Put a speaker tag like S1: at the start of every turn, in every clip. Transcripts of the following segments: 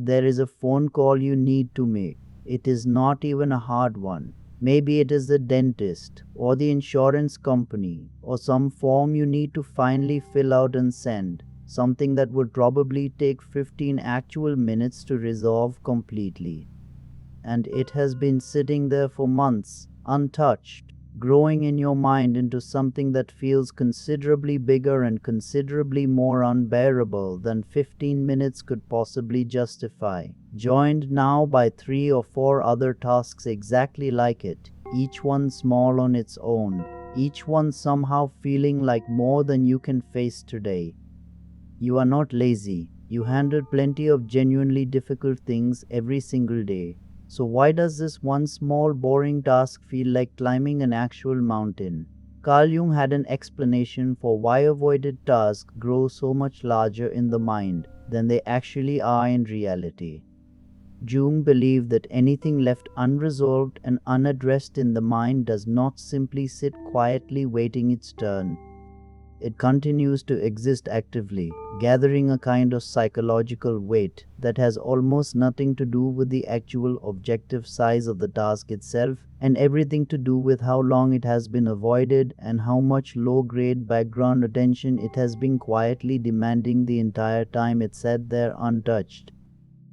S1: there is a phone call you need to make. It is not even a hard one. Maybe it is the dentist, or the insurance company, or some form you need to finally fill out and send, something that would probably take 15 actual minutes to resolve completely. And it has been sitting there for months, untouched, growing in your mind into something that feels considerably bigger and considerably more unbearable than 15 minutes could possibly justify, joined now by 3 or 4 other tasks exactly like it, each one small on its own, each one somehow feeling like more than you can face today. You are not lazy. You handle plenty of genuinely difficult things every single day. So why does this one small boring task feel like climbing an actual mountain? Carl Jung had an explanation for why avoided tasks grow so much larger in the mind than they actually are in reality. Jung believed that anything left unresolved and unaddressed in the mind does not simply sit quietly waiting its turn. It continues to exist actively, gathering a kind of psychological weight that has almost nothing to do with the actual objective size of the task itself, and everything to do with how long it has been avoided and how much low-grade background attention it has been quietly demanding the entire time it sat there untouched.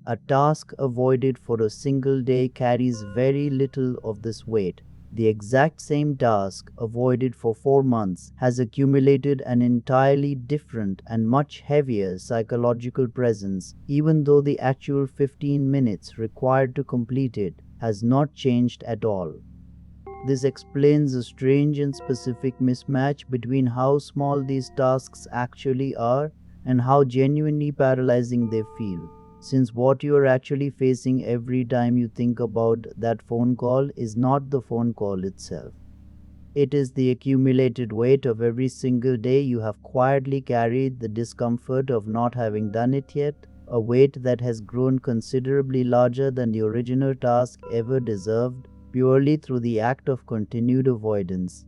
S1: A task avoided for a single day carries very little of this weight. The exact same task, avoided for 4 months, has accumulated an entirely different and much heavier psychological presence, even though the actual 15 minutes required to complete it has not changed at all. This explains a strange and specific mismatch between how small these tasks actually are and how genuinely paralyzing they feel, since what you are actually facing every time you think about that phone call is not the phone call itself. It is the accumulated weight of every single day you have quietly carried, the discomfort of not having done it yet, a weight that has grown considerably larger than the original task ever deserved, purely through the act of continued avoidance.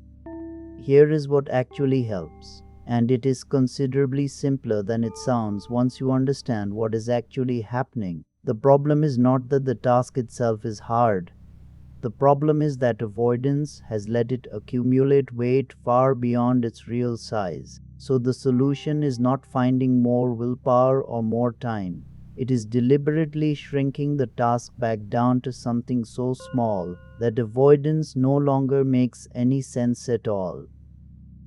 S1: Here is what actually helps. And it is considerably simpler than it sounds once you understand what is actually happening. The problem is not that the task itself is hard. The problem is that avoidance has let it accumulate weight far beyond its real size. So the solution is not finding more willpower or more time. It is deliberately shrinking the task back down to something so small that avoidance no longer makes any sense at all.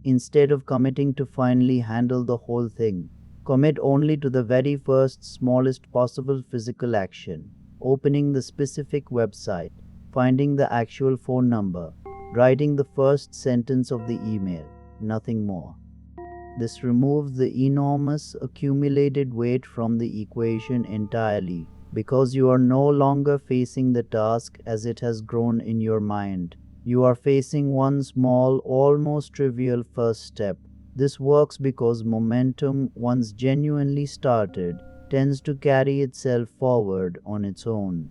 S1: Instead of committing to finally handle the whole thing, commit only to the very first smallest possible physical action, opening the specific website, finding the actual phone number, writing the first sentence of the email, nothing more. This removes the enormous accumulated weight from the equation entirely, because you are no longer facing the task as it has grown in your mind. You are facing one small, almost trivial first step. This works because momentum, once genuinely started, tends to carry itself forward on its own.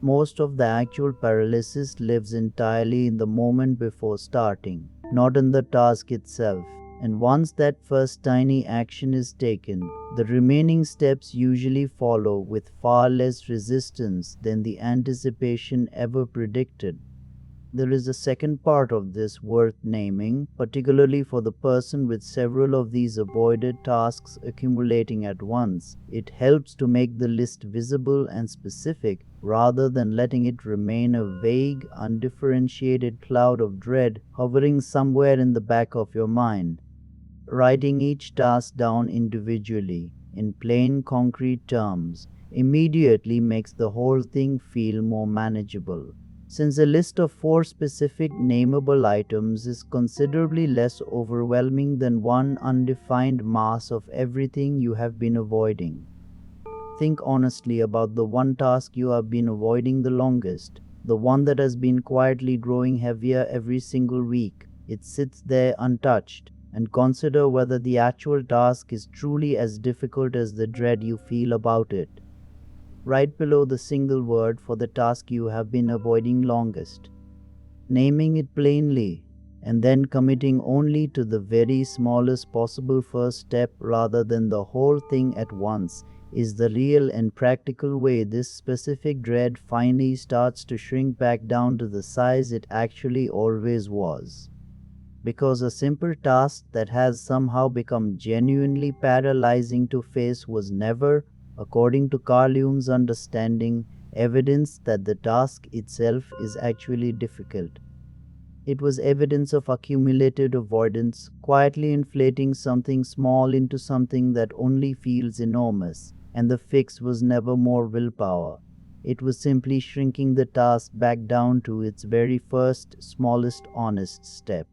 S1: Most of the actual paralysis lives entirely in the moment before starting, not in the task itself. And once that first tiny action is taken, the remaining steps usually follow with far less resistance than the anticipation ever predicted. There is a second part of this worth naming, particularly for the person with several of these avoided tasks accumulating at once. It helps to make the list visible and specific rather than letting it remain a vague, undifferentiated cloud of dread hovering somewhere in the back of your mind. Writing each task down individually, in plain concrete terms, immediately makes the whole thing feel more manageable. Since a list of 4 specific nameable items is considerably less overwhelming than one undefined mass of everything you have been avoiding. Think honestly about the one task you have been avoiding the longest, the one that has been quietly growing heavier every single week. It sits there untouched, and consider whether the actual task is truly as difficult as the dread you feel about it. Right below the single word for the task you have been avoiding longest. Naming it plainly, and then committing only to the very smallest possible first step rather than the whole thing at once, is the real and practical way this specific dread finally starts to shrink back down to the size it actually always was. Because a simple task that has somehow become genuinely paralyzing to face was never, according to Carl Jung's understanding, evidence that the task itself is actually difficult. It was evidence of accumulated avoidance, quietly inflating something small into something that only feels enormous, and the fix was never more willpower. It was simply shrinking the task back down to its very first, smallest honest step.